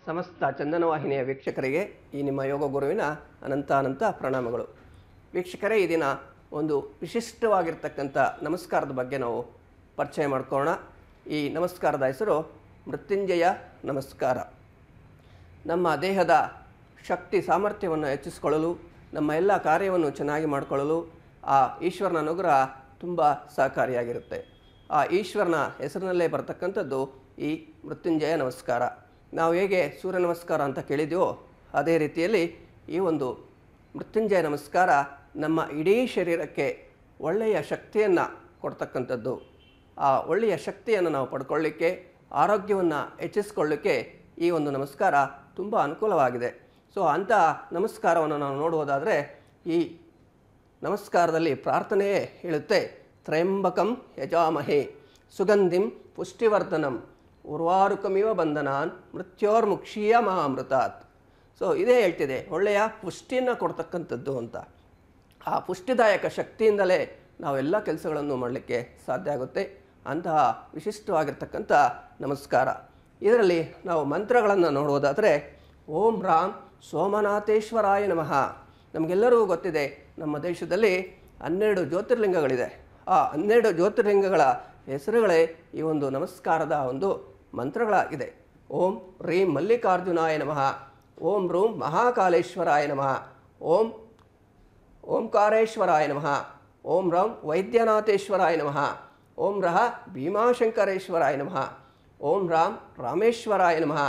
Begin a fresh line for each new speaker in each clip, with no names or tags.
ಸಮಸ್ತ ಚಂದನವಾಹಿನಿಯ ವೀಕ್ಷಕರಿಗೆ ಈ ನಿಮ್ಮ ಯೋಗ ಗುರುವಿನ ಅನಂತ ಪ್ರಣಾಮಗಳು. ವೀಕ್ಷಕರೇ, ಈ ದಿನ ಒಂದು ವಿಶಿಷ್ಟವಾಗಿರ್ತಕ್ಕಂಥ ನಮಸ್ಕಾರದ ಬಗ್ಗೆ ನಾವು ಪರಿಚಯ ಮಾಡ್ಕೊಳ್ಳೋಣ. ಈ ನಮಸ್ಕಾರದ ಹೆಸರು ಮೃತ್ಯುಂಜಯ ನಮಸ್ಕಾರ. ನಮ್ಮ ದೇಹದ ಶಕ್ತಿ ಸಾಮರ್ಥ್ಯವನ್ನು ಹೆಚ್ಚಿಸಿಕೊಳ್ಳಲು, ನಮ್ಮ ಎಲ್ಲ ಕಾರ್ಯವನ್ನು ಚೆನ್ನಾಗಿ ಮಾಡಿಕೊಳ್ಳಲು ಆ ಈಶ್ವರನ ಅನುಗ್ರಹ ತುಂಬ ಸಹಕಾರಿಯಾಗಿರುತ್ತೆ. ಆ ಈಶ್ವರನ ಹೆಸರಿನಲ್ಲೇ ಬರತಕ್ಕಂಥದ್ದು ಈ ಮೃತ್ಯುಂಜಯ ನಮಸ್ಕಾರ. ನಾವು ಹೇಗೆ ಸೂರ್ಯ ನಮಸ್ಕಾರ ಅಂತ ಕೇಳಿದೆವೋ ಅದೇ ರೀತಿಯಲ್ಲಿ ಈ ಒಂದು ಮೃತ್ಯುಂಜಯ ನಮಸ್ಕಾರ ನಮ್ಮ ಇಡೀ ಶರೀರಕ್ಕೆ ಒಳ್ಳೆಯ ಶಕ್ತಿಯನ್ನು ಕೊಡ್ತಕ್ಕಂಥದ್ದು. ಆ ಒಳ್ಳೆಯ ಶಕ್ತಿಯನ್ನು ನಾವು ಪಡ್ಕೊಳ್ಳಿಕ್ಕೆ, ಆರೋಗ್ಯವನ್ನು ಹೆಚ್ಚಿಸ್ಕೊಳ್ಳಿಕ್ಕೆ ಈ ಒಂದು ನಮಸ್ಕಾರ ತುಂಬ ಅನುಕೂಲವಾಗಿದೆ. ಸೊ ಅಂತಹ ನಮಸ್ಕಾರವನ್ನು ನಾವು ನೋಡುವುದಾದರೆ ಈ ನಮಸ್ಕಾರದಲ್ಲಿ ಪ್ರಾರ್ಥನೆಯೇ ಹೇಳುತ್ತೆ, ತ್ರಯಂಬಕಂ ಯಜಾಮಹೇ ಸುಗಂಧಿಂ ಪುಷ್ಟಿವರ್ಧನಂ ಉರ್ವಾರುಕಮಿವ ಬಂಧನಾನ್ ಮೃತ್ಯೋರ್ಮುಕ್ಷೀಯ ಮಹಾಮೃತಾತ್. ಸೊ ಇದೇ ಹೇಳ್ತಿದೆ, ಒಳ್ಳೆಯ ಪುಷ್ಟಿಯನ್ನು ಕೊಡ್ತಕ್ಕಂಥದ್ದು ಅಂತ. ಆ ಪುಷ್ಟಿದಾಯಕ ಶಕ್ತಿಯಿಂದಲೇ ನಾವೆಲ್ಲ ಕೆಲಸಗಳನ್ನು ಮಾಡಲಿಕ್ಕೆ ಸಾಧ್ಯ ಆಗುತ್ತೆ. ಅಂತಹ ವಿಶಿಷ್ಟವಾಗಿರ್ತಕ್ಕಂಥ ನಮಸ್ಕಾರ. ಇದರಲ್ಲಿ ನಾವು ಮಂತ್ರಗಳನ್ನು ನೋಡುವುದಾದರೆ ಓಂ ರಾಂ ಸೋಮನಾಥೇಶ್ವರಾಯ ನಮಃ. ನಮಗೆಲ್ಲರಿಗೂ ಗೊತ್ತಿದೆ, ನಮ್ಮ ದೇಶದಲ್ಲಿ 12 ಜ್ಯೋತಿರ್ಲಿಂಗಗಳಿದೆ. ಆ 12 ಜ್ಯೋತಿರ್ಲಿಂಗಗಳ ಹೆಸರುಗಳೇ ಈ ಒಂದು ನಮಸ್ಕಾರದ ಒಂದು ಮಂತ್ರಗಳಾಗಿದೆ. ಓಂ ರೀಂ ಮಲ್ಲಿಕಾರ್ಜುನಾಯ ನಮಃ, ಓಂ ರೂಂ ಮಹಾಕಾಲೇಶ್ವರಾಯ ನಮಃ, ಓಂ ಓಂಕಾರೇಶ್ವರಾಯ ನಮಃ, ಓಂ ರಂ ವೈದ್ಯನಾಥೇಶ್ವರಾಯ ನಮಃ, ಓಂ ರಹ ಭೀಮಾಶಂಕರೇಶ್ವರಾಯ ನಮಃ, ಓಂ ರಾಂ ರಾಮೇಶ್ವರಾಯ ನಮಃ,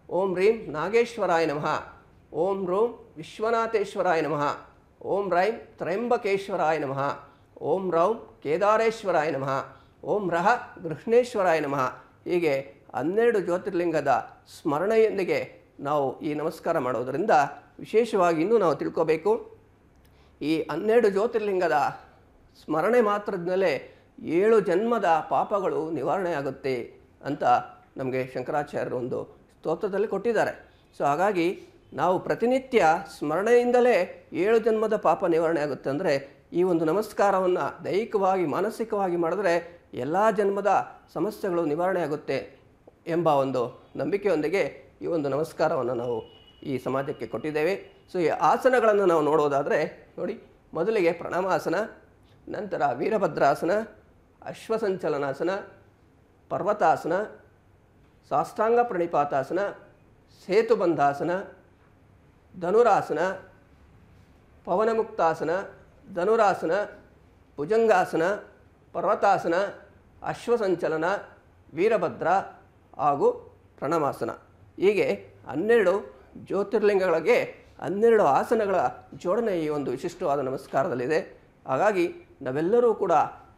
ಓಂ ರೀಂ ನಾಗೇಶ್ವರಾಯ ನಮಃ, ಓಂ ರೂಂ ವಿಶ್ವನಾಥೇಶ್ವರಾಯ ನಮಃ, ಓಂ ರೈಂ ತ್ರಯಂಬಕೇಶ್ವರಾಯ ನಮಃ, ಓಂ ರೌಂ ಕೇದಾರೇಶ್ವರಾಯ ನಮಃ, ಓಂ ರಹ ಗೃಹ್ಣೇಶ್ವರಾಯ ನಮಃ. ಹೀಗೆ 12 ಜ್ಯೋತಿರ್ಲಿಂಗದ ಸ್ಮರಣೆಯೊಂದಿಗೆ ನಾವು ಈ ನಮಸ್ಕಾರ ಮಾಡೋದರಿಂದ ವಿಶೇಷವಾಗಿ ಇನ್ನೂ ನಾವು ತಿಳ್ಕೋಬೇಕು, ಈ 12 ಜ್ಯೋತಿರ್ಲಿಂಗದ ಸ್ಮರಣೆ ಮಾತ್ರದಲ್ಲೇ 7 ಜನ್ಮದ ಪಾಪಗಳು ನಿವಾರಣೆ ಆಗುತ್ತೆ ಅಂತ ನಮಗೆ ಶಂಕರಾಚಾರ್ಯರು ಒಂದು ಸ್ತೋತ್ರದಲ್ಲಿ ಕೊಟ್ಟಿದ್ದಾರೆ. ಸೊ ಹಾಗಾಗಿ ನಾವು ಪ್ರತಿನಿತ್ಯ ಸ್ಮರಣೆಯಿಂದಲೇ 7 ಜನ್ಮದ ಪಾಪ ನಿವಾರಣೆ ಆಗುತ್ತೆ. ಅಂದರೆ ಈ ಒಂದು ನಮಸ್ಕಾರವನ್ನು ದೈಹಿಕವಾಗಿ ಮಾನಸಿಕವಾಗಿ ಮಾಡಿದ್ರೆ ಎಲ್ಲ ಜನ್ಮದ ಸಮಸ್ಯೆಗಳು ನಿವಾರಣೆ ಆಗುತ್ತೆ ಎಂಬ ಒಂದು ನಂಬಿಕೆಯೊಂದಿಗೆ ಈ ಒಂದು ನಮಸ್ಕಾರವನ್ನು ನಾವು ಈ ಸಮಾಜಕ್ಕೆ ಕೊಟ್ಟಿದ್ದೇವೆ. ಸೊ ಈ ಆಸನಗಳನ್ನು ನಾವು ನೋಡೋದಾದರೆ ನೋಡಿ, ಮೊದಲಿಗೆ ಪ್ರಣಾಮಾಸನ, ನಂತರ ವೀರಭದ್ರಾಸನ, ಅಶ್ವಸಂಚಲನಾಸನ, ಪರ್ವತಾಸನ, ಸಾಷ್ಟಾಂಗ ಪ್ರಣಿಪಾತಾಸನ, ಸೇತುಬಂಧಾಸನ, ಧನುರಾಸನ, ಪವನಮುಕ್ತಾಸನ, ಧನುರಾಸನ, ಭುಜಂಗಾಸನ, ಪರ್ವತಾಸನ, ಅಶ್ವಸಂಚಲನ, ವೀರಭದ್ರ ಹಾಗೂ ಪ್ರಣಾಮಾಸನ. ಹೀಗೆ 12 ಜ್ಯೋತಿರ್ಲಿಂಗಗಳಿಗೆ 12 ಆಸನಗಳ ಜೋಡಣೆ ಈ ಒಂದು ವಿಶಿಷ್ಟವಾದ ನಮಸ್ಕಾರದಲ್ಲಿದೆ. ಹಾಗಾಗಿ ನಾವೆಲ್ಲರೂ ಕೂಡ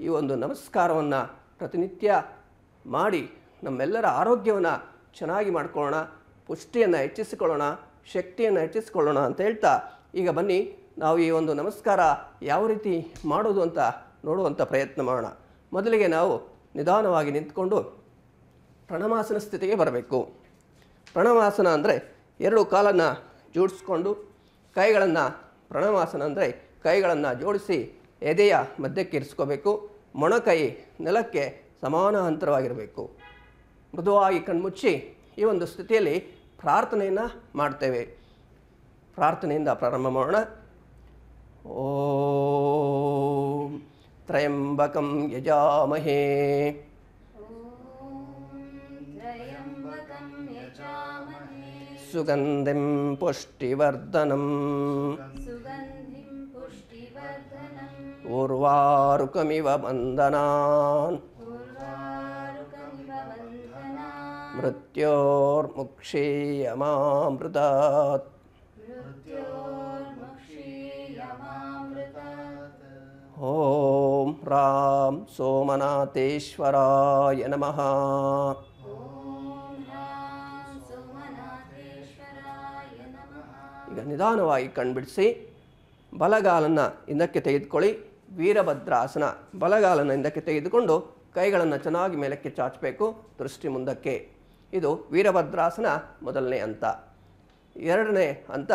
ಈ ಒಂದು ನಮಸ್ಕಾರವನ್ನು ಪ್ರತಿನಿತ್ಯ ಮಾಡಿ ನಮ್ಮೆಲ್ಲರ ಆರೋಗ್ಯವನ್ನು ಚೆನ್ನಾಗಿ ಮಾಡ್ಕೊಳ್ಳೋಣ, ಪುಷ್ಟಿಯನ್ನು ಹೆಚ್ಚಿಸಿಕೊಳ್ಳೋಣ, ಶಕ್ತಿಯನ್ನು ಹೆಚ್ಚಿಸಿಕೊಳ್ಳೋಣ ಅಂತ ಹೇಳ್ತಾ, ಈಗ ಬನ್ನಿ ನಾವು ಈ ಒಂದು ನಮಸ್ಕಾರ ಯಾವ ರೀತಿ ಮಾಡೋದು ಅಂತ ನೋಡುವಂಥ ಪ್ರಯತ್ನ ಮಾಡೋಣ. ಮೊದಲಿಗೆ ನಾವು ನಿಧಾನವಾಗಿ ನಿಂತ್ಕೊಂಡು ಪ್ರಣಾಮಾಸನ ಸ್ಥಿತಿಗೆ ಬರಬೇಕು. ಪ್ರಣಾಮಾಸನ ಅಂದರೆ 2 ಕಾಲನ್ನು ಜೋಡಿಸ್ಕೊಂಡು ಕೈಗಳನ್ನು, ಪ್ರಣಾಮಾಸನ ಅಂದರೆ ಕೈಗಳನ್ನು ಜೋಡಿಸಿ ಎದೆಯ ಮಧ್ಯಕ್ಕೆ ಇರಿಸ್ಕೋಬೇಕು. ಮೊಣಕೈ ನೆಲಕ್ಕೆ ಸಮಾನಾಂತರವಾಗಿರಬೇಕು. ಮೃದುವಾಗಿ ಕಣ್ಮುಚ್ಚಿ ಈ ಒಂದು ಸ್ಥಿತಿಯಲ್ಲಿ ಪ್ರಾರ್ಥನೆಯನ್ನು ಮಾಡ್ತೇವೆ. ಪ್ರಾರ್ಥನೆಯಿಂದ ಪ್ರಾರಂಭ ಮಾಡೋಣ. ಓಂ ತ್ರಯಂಬಕಂ ಯಜಾಮಹೇ ಸುಗಂಧಿಂ ಪುಷ್ಟಿವರ್ಧನಂ ಉರ್ವಾರುಕಮಿವ ಬಂಧನಾನ್ ಮೃತ್ಯೋರ್ಮುಕ್ಷೀಯ ಮಾಮೃತಾತ್. ಓಂ ರಾಂ ಸೋಮನಾಥೇಶ್ವರಾಯ ನಮಃ. ಈಗ ನಿಧಾನವಾಗಿ ಕಣ್ಬಿಡಿಸಿ ಬಲಗಾಲನ್ನು ಹಿಂದಕ್ಕೆ ತೆಗೆದುಕೊಳ್ಳಿ. ವೀರಭದ್ರಾಸನ, ಬಲಗಾಲನ್ನು ಹಿಂದಕ್ಕೆ ತೆಗೆದುಕೊಂಡು ಕೈಗಳನ್ನು ಚೆನ್ನಾಗಿ ಮೇಲಕ್ಕೆ ಚಾಚಬೇಕು, ದೃಷ್ಟಿ ಮುಂದಕ್ಕೆ. ಇದು ವೀರಭದ್ರಾಸನ ಮೊದಲನೇ ಹಂತ. ಎರಡನೇ ಹಂತ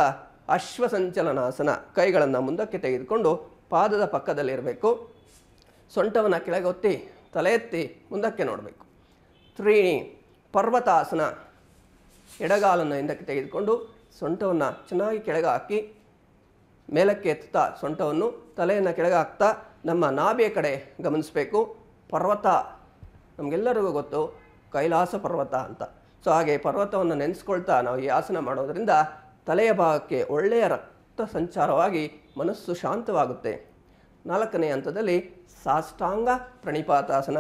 ಅಶ್ವಸಂಚಲನಾಸನ. ಕೈಗಳನ್ನು ಮುಂದಕ್ಕೆ ತೆಗೆದುಕೊಂಡು ಪಾದದ ಪಕ್ಕದಲ್ಲಿರಬೇಕು. ಸೊಂಟವನ್ನು ಕೆಳಗೆ ಒತ್ತಿ ತಲೆ ಎತ್ತಿ ಮುಂದಕ್ಕೆ ನೋಡಬೇಕು. 3 ಪರ್ವತಾಸನ. ಎಡಗಾಲನ್ನು ಹಿಂದಕ್ಕೆ ತೆಗೆದುಕೊಂಡು ಸೊಂಟವನ್ನು ಚೆನ್ನಾಗಿ ಕೆಳಗೆ ಹಾಕಿ ಮೇಲಕ್ಕೆ ಎತ್ತುತ್ತಾ ಸೊಂಟವನ್ನು ತಲೆಯನ್ನು ಕೆಳಗೆ ಹಾಕ್ತಾ ನಮ್ಮ ನಾಭಿಯ ಕಡೆ ಗಮನಿಸಬೇಕು. ಪರ್ವತ ನಮಗೆಲ್ಲರಿಗೂ ಗೊತ್ತು ಕೈಲಾಸ ಪರ್ವತ ಅಂತ. ಸೊ ಹಾಗೆ ಪರ್ವತವನ್ನು ನೆನೆಸ್ಕೊಳ್ತಾ ನಾವು ಈ ಆಸನ ಮಾಡೋದರಿಂದ ತಲೆಯ ಭಾಗಕ್ಕೆ ಒಳ್ಳೆಯ ರಕ್ತ ಸಂಚಾರವಾಗಿ ಮನಸ್ಸು ಶಾಂತವಾಗುತ್ತೆ. 4ನೇ ಹಂತದಲ್ಲಿ ಸಾಷ್ಟಾಂಗ ಪ್ರಣಿಪಾತಾಸನ.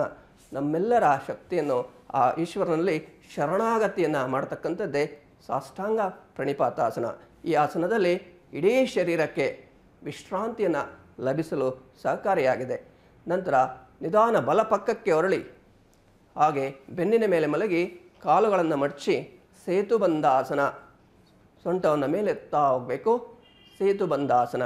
ನಮ್ಮೆಲ್ಲರ ಶಕ್ತಿಯನ್ನು ಆ ಈಶ್ವರನಲ್ಲಿ ಶರಣಾಗತಿಯನ್ನು ಮಾಡ್ತಕ್ಕಂಥದ್ದೇ ಸಾಷ್ಟಾಂಗ ಪ್ರಣಿಪಾತಾಸನ. ಈ ಆಸನದಲ್ಲಿ ಇಡೀ ಶರೀರಕ್ಕೆ ವಿಶ್ರಾಂತಿಯನ್ನು ಲಭಿಸಲು ಸಹಕಾರಿಯಾಗಿದೆ. ನಂತರ ನಿಧಾನ ಬಲಪಕ್ಕಕ್ಕೆ ಹೊರಳಿ ಹಾಗೆ ಬೆನ್ನಿನ ಮೇಲೆ ಮಲಗಿ ಕಾಲುಗಳನ್ನು ಮಡಚಿ ಸೇತುಬಂಧಾಸನ. ಸೊಂಟವನ್ನು ಮೇಲೆತ್ತಾ ಹೋಗಬೇಕು, ಸೇತುಬಂಧಾಸನ.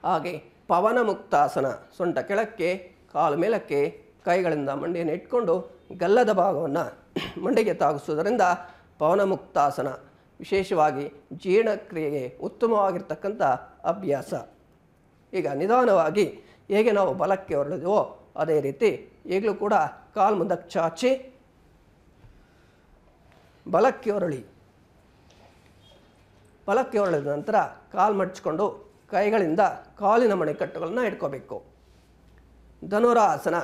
ಹಾಗೆ ಪವನ ಮುಕ್ತಾಸನ. ಸೊಂಟ ಕೆಳಕ್ಕೆ, ಕಾಲು ಮೇಲಕ್ಕೆ, ಕೈಗಳಿಂದ ಮಂಡಿಯನ್ನು ಇಟ್ಕೊಂಡು ಗಲ್ಲದ ಭಾಗವನ್ನು ಮಂಡಿಗೆ ತಾಗಿಸುವುದರಿಂದ ಪವನ ಮುಕ್ತಾಸನ. ವಿಶೇಷವಾಗಿ ಜೀರ್ಣಕ್ರಿಯೆಗೆ ಉತ್ತಮವಾಗಿರ್ತಕ್ಕಂಥ ಅಭ್ಯಾಸ. ಈಗ ನಿಧಾನವಾಗಿ ಹೇಗೆ ನಾವು ಬಲಕ್ಕೆ ಹೊರಳಿದೆವೋ ಅದೇ ರೀತಿ ಈಗಲೂ ಕೂಡ ಕಾಲು ಮುಂದಕ್ಕೆ ಚಾಚಿ ಬಲಕ್ಕೆ ಹೊರಳಿ. ಬಲಕ್ಕೆ ಹೊರಳಿದ ನಂತರ ಕಾಲು ಮಡಚಿಕೊಂಡು ಕೈಗಳಿಂದ ಕಾಲಿನ ಮಣಿಕಟ್ಟುಗಳನ್ನು ಇಟ್ಕೋಬೇಕು. ಧನುರಾಸನ.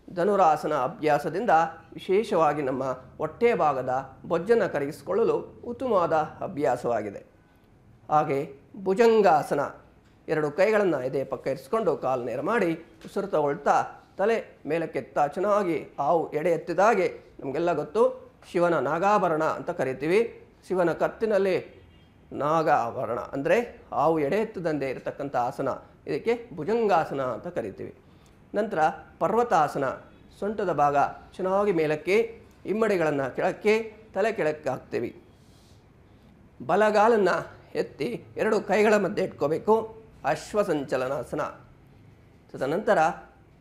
ಧನುರಾಸನ ಅಭ್ಯಾಸದಿಂದ ವಿಶೇಷವಾಗಿ ನಮ್ಮ ಹೊಟ್ಟೆ ಭಾಗದ ಬೊಜ್ಜನ್ನು ಕರಗಿಸಿಕೊಳ್ಳಲು ಉತ್ತಮವಾದ ಅಭ್ಯಾಸವಾಗಿದೆ. ಹಾಗೆ ಭುಜಂಗಾಸನ. 2 ಕೈಗಳನ್ನು ಎದೆ ಪಕ್ಕ ಇರಿಸ್ಕೊಂಡು ಕಾಲು ನೇರ ಮಾಡಿ ಉಸಿರು ತಗೊಳ್ತಾ ತಲೆ ಮೇಲಕ್ಕೆತ್ತಾ ಚೆನ್ನಾಗಿ ಹಾವು ಎಡೆ ಎತ್ತಿದಾಗೆ. ನಮಗೆಲ್ಲ ಗೊತ್ತು ಶಿವನ ನಾಗಾಭರಣ ಅಂತ ಕರಿತೀವಿ. ಶಿವನ ಕತ್ತಿನಲ್ಲಿ ನಾಗಾಭರಣ ಅಂದರೆ ಹಾವು ಎಡೆ ಎತ್ತದಂತೆ ಇರತಕ್ಕಂಥ ಆಸನ. ಇದಕ್ಕೆ ಭುಜಂಗಾಸನ ಅಂತ ಕರಿತೀವಿ. ನಂತರ ಪರ್ವತಾಸನ. ಸೊಂಟದ ಭಾಗ ಚೆನ್ನಾಗಿ ಮೇಲಕ್ಕೆ, ಇಮ್ಮಡಿಗಳನ್ನು ಕೆಳಕ್ಕೆ, ತಲೆ ಕೆಳಕ್ಕೆ ಹಾಕ್ತೀವಿ. ಬಲಗಾಲನ್ನು ಎತ್ತಿ 2 ಕೈಗಳ ಮಧ್ಯೆ ಇಟ್ಕೋಬೇಕು. ಅಶ್ವಸಂಚಲನಾಸನ. ತದನಂತರ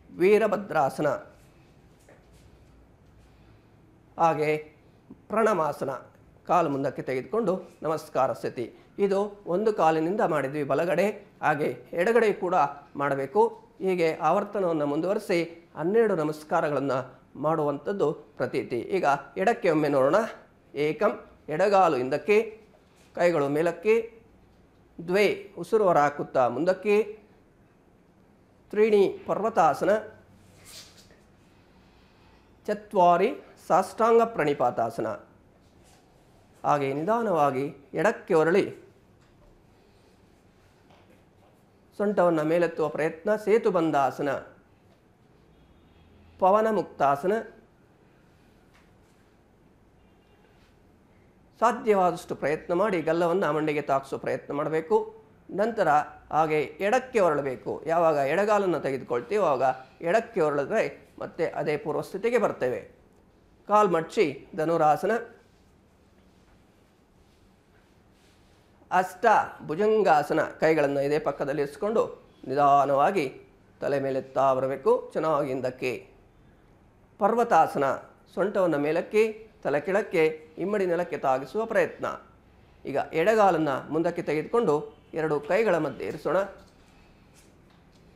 ವೀರಭದ್ರಾಸನ. ಹಾಗೆ ಪ್ರಣಮಾಸನ. ಕಾಲು ಮುಂದಕ್ಕೆ ತೆಗೆದುಕೊಂಡು ನಮಸ್ಕಾರ ಸ್ಥಿತಿ. ಇದು ಒಂದು ಕಾಲಿನಿಂದ ಮಾಡಿದ್ವಿ ಬಲಗಡೆ, ಹಾಗೆ ಎಡಗಡೆ ಕೂಡ ಮಾಡಬೇಕು. ಹೀಗೆ ಆವರ್ತನವನ್ನು ಮುಂದುವರಿಸಿ 12 ನಮಸ್ಕಾರಗಳನ್ನು ಮಾಡುವಂಥದ್ದು ಪ್ರತೀತಿ. ಈಗ ಎಡಕ್ಕೆ ಒಮ್ಮೆ ನೋಡೋಣ. ಏಕಂ. ಎಡಗಾಲು ಹಿಂದಕ್ಕೆ, ಕೈಗಳು ಮೇಲಕ್ಕೆ. ದ್ವೇ. ಉಸಿರು ಹೊರ ಹಾಕುತ್ತಾ ಮುಂದಕ್ಕೆ. ತ್ರೀಣಿ ಪರ್ವತಾಸನ. ಚತ್ವಾರಿ ಸಾಷ್ಟಾಂಗ ಪ್ರಣಿಪಾತಾಸನ. ಹಾಗೆ ನಿಧಾನವಾಗಿ ಎಡಕ್ಕೆ ಹೊರಳಿ ಸೊಂಟವನ್ನು ಮೇಲೆತ್ತುವ ಪ್ರಯತ್ನ. ಸೇತುಬಂಧಾಸನ. ಪವನ ಮುಕ್ತಾಸನ. ಸಾಧ್ಯವಾದಷ್ಟು ಪ್ರಯತ್ನ ಮಾಡಿ ಗಲ್ಲವನ್ನು ಮಂಡಿಗೆ ತಾಗಿಸೋ ಪ್ರಯತ್ನ ಮಾಡಬೇಕು. ನಂತರ ಹಾಗೆ ಎಡಕ್ಕೆ ಹೊರಳಬೇಕು. ಯಾವಾಗ ಎಡಗಾಲನ್ನು ತೆಗೆದುಕೊಳ್ತೀವೋ ಆವಾಗ ಎಡಕ್ಕೆ ಹೊರಳಿದ್ರೆ ಮತ್ತೆ ಅದೇ ಪೂರ್ವಸ್ಥಿತಿಗೆ ಬರ್ತೇವೆ. ಕಾಲು ಮಡಚಿ ಧನುರಾಸನ. ಅಷ್ಟ ಭುಜಂಗಾಸನ. ಕೈಗಳನ್ನು ಇದೇ ಪಕ್ಕದಲ್ಲಿ ಇರಿಸ್ಕೊಂಡು ನಿಧಾನವಾಗಿ ತಲೆ ಮೇಲೆತ್ತಾ ಬರಬೇಕು, ಚೆನ್ನಾಗಿ ಹಿಂದಕ್ಕೆ. ಪರ್ವತಾಸನ. ಸೊಂಟವನ್ನು ಮೇಲಕ್ಕೆ, ತಲೆ ಕೆಳಕ್ಕೆ, ಇಮ್ಮಡಿ ನೆಲಕ್ಕೆ ತಾಗಿಸುವ ಪ್ರಯತ್ನ. ಈಗ ಎಡಗಾಲನ್ನು ಮುಂದಕ್ಕೆ ತೆಗೆದುಕೊಂಡು 2 ಕೈಗಳ ಮಧ್ಯೆ ಇರಿಸೋಣ.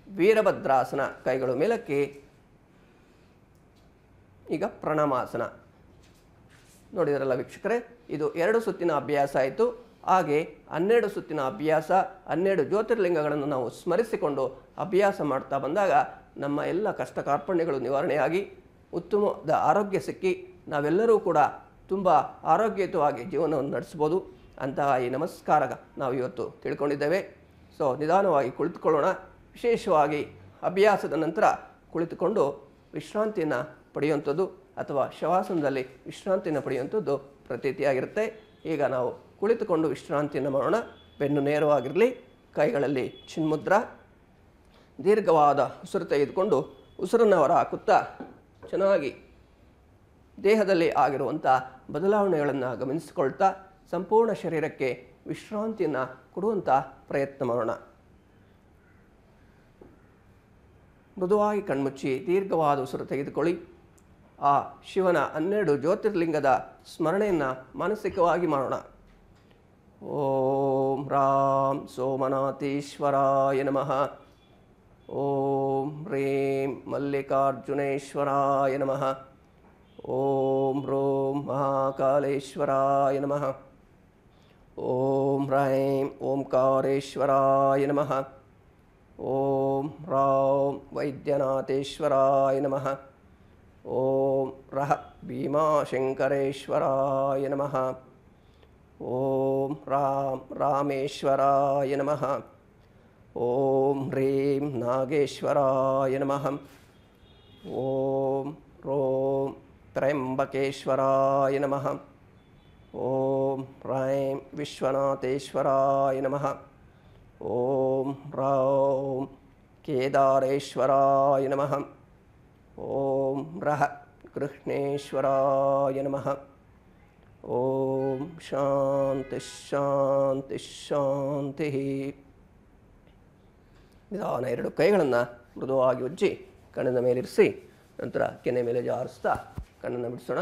ವೀರಭದ್ರಾಸನ. ಕೈಗಳು ಮೇಲಕ್ಕೆ. ಈಗ ಪ್ರಣಮಾಸನ. ನೋಡಿದ್ರಲ್ಲ ವೀಕ್ಷಕರೇ, ಇದು 2 ಸುತ್ತಿನ ಅಭ್ಯಾಸ ಆಯಿತು. ಹಾಗೆ 12 ಸುತ್ತಿನ ಅಭ್ಯಾಸ, 12 ಜ್ಯೋತಿರ್ಲಿಂಗಗಳನ್ನು ನಾವು ಸ್ಮರಿಸಿಕೊಂಡು ಅಭ್ಯಾಸ ಮಾಡ್ತಾ ಬಂದಾಗ ನಮ್ಮ ಎಲ್ಲ ಕಷ್ಟ ಕಾರ್ಪಣ್ಯಗಳು ನಿವಾರಣೆಯಾಗಿ ಉತ್ತಮವಾದ ಆರೋಗ್ಯ ಸಿಕ್ಕಿ ನಾವೆಲ್ಲರೂ ಕೂಡ ತುಂಬ ಆರೋಗ್ಯಯುತವಾಗಿ ಜೀವನವನ್ನು ನಡೆಸ್ಬೋದು. ಅಂತಹ ಈ ನಮಸ್ಕಾರ ನಾವು ಇವತ್ತು ತಿಳ್ಕೊಂಡಿದ್ದೇವೆ. ಸೊ ನಿಧಾನವಾಗಿ ಕುಳಿತುಕೊಳ್ಳೋಣ. ವಿಶೇಷವಾಗಿ ಅಭ್ಯಾಸದ ನಂತರ ಕುಳಿತುಕೊಂಡು ವಿಶ್ರಾಂತಿಯನ್ನು ಪಡೆಯುವಂಥದ್ದು ಅಥವಾ ಶವಾಸನದಲ್ಲಿ ವಿಶ್ರಾಂತಿಯನ್ನು ಪಡೆಯುವಂಥದ್ದು ಪ್ರತೀತಿಯಾಗಿರುತ್ತೆ. ಈಗ ನಾವು ಕುಳಿತುಕೊಂಡು ವಿಶ್ರಾಂತಿಯನ್ನು ಮಾಡೋಣ. ಬೆನ್ನು ನೇರವಾಗಿರಲಿ, ಕೈಗಳಲ್ಲಿ ಚಿನ್ಮುದ್ರ. ದೀರ್ಘವಾದ ಉಸಿರು ತೆಗೆದುಕೊಂಡು ಉಸಿರನ್ನು ಹೊರ ಹಾಕುತ್ತಾ ಚೆನ್ನಾಗಿ ದೇಹದಲ್ಲಿ ಆಗಿರುವಂಥ ಬದಲಾವಣೆಗಳನ್ನು ಗಮನಿಸಿಕೊಳ್ತಾ ಸಂಪೂರ್ಣ ಶರೀರಕ್ಕೆ ವಿಶ್ರಾಂತಿಯನ್ನು ಕೊಡುವಂಥ ಪ್ರಯತ್ನ ಮಾಡೋಣ. ಮೃದುವಾಗಿ ಕಣ್ಮುಚ್ಚಿ ದೀರ್ಘವಾದ ಉಸಿರು ತೆಗೆದುಕೊಳ್ಳಿ. ಆ ಶಿವನ 12 ಜ್ಯೋತಿರ್ಲಿಂಗದ ಸ್ಮರಣೆಯನ್ನು ಮಾನಸಿಕವಾಗಿ ಮಾಡೋಣ. ಓಂ ರಾಂ ಸೋಮನಾಥೇಶ್ವರಾಯ ನಮಃ. ಓಂ ಹ್ರೀಂ ಮಲ್ಲಿಕಾರ್ಜುನೇಶ್ವರಾಯ ನಮಃ. ಓಂ ಹ್ರೂಂ ಮಹಾಕಾಲೇಶ್ವರಾಯ ನಮಃ. ಓಂ ಹ್ರೈಂ ಓಂಕಾರೇಶ್ವರಾಯ ನಮಃ. ಓಂ ಹ್ರೌಂ ವೈದ್ಯನಾಥೇಶ್ವರಾಯ ನಮಃ. ಓಂ ರಃ ಭೀಮಾಶಂಕರೇಶ್ವರಾಯ ನಮಃ. ಓಂ ರಾಂ ರಾಮೇಶ್ವರಾಯ ನಮಃ. ಓಂ ಹ್ರೀಂ ನಾಗೇಶ್ವರಾಯ ನಮಃ. ಓಂ ರೋಂ ತ್ರಯಂಬಕೇಶ್ವರಾಯ ನಮಃ. ಓಂ ಹ್ರೈಂ ವಿಶ್ವನಾಥೇಶ್ವರಾಯ ನಮಃ. ಓಂ ಹ್ರೌಂ ಕೇದಾರೇಶ್ವರಾಯ ನಮಃ. ಓಂ ರಃ ಕೃಷ್ಣೇಶ್ವರಾಯ ನಮಃ. ಓಂ ಶಾಂತಿ ಶಾಂತಿ ಶಾಂತಿ. ನಿಧಾನ ಎರಡು ಕೈಗಳನ್ನು ಮೃದುವಾಗಿ ಉಜ್ಜಿ ಕಣ್ಣಿನ ಮೇಲಿರಿಸಿ ನಂತರ ಕೆನೆ ಮೇಲೆ ಜಾರಿಸ್ತಾ ಕಣ್ಣನ್ನು ಬಿಡಿಸೋಣ.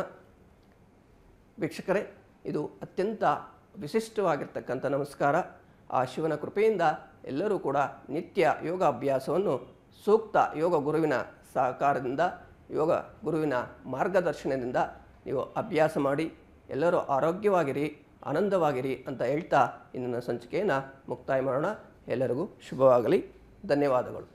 ವೀಕ್ಷಕರೇ, ಇದು ಅತ್ಯಂತ ವಿಶಿಷ್ಟವಾಗಿರ್ತಕ್ಕಂಥ ನಮಸ್ಕಾರ. ಆ ಶಿವನ ಕೃಪೆಯಿಂದ ಎಲ್ಲರೂ ಕೂಡ ನಿತ್ಯ ಯೋಗಾಭ್ಯಾಸವನ್ನು ಸೂಕ್ತ ಯೋಗ ಗುರುವಿನ ಸಹಕಾರದಿಂದ, ಯೋಗ ಗುರುವಿನ ಮಾರ್ಗದರ್ಶನದಿಂದ ನೀವು ಅಭ್ಯಾಸ ಮಾಡಿ ಎಲ್ಲರೂ ಆರೋಗ್ಯವಾಗಿರಿ, ಆನಂದವಾಗಿರಿ ಅಂತ ಹೇಳ್ತಾ ಇಂದಿನ ಸಂಚಿಕೆಯನ್ನು ಮುಕ್ತಾಯ ಮಾಡೋಣ. ಎಲ್ಲರಿಗೂ ಶುಭವಾಗಲಿ. ಧನ್ಯವಾದಗಳು.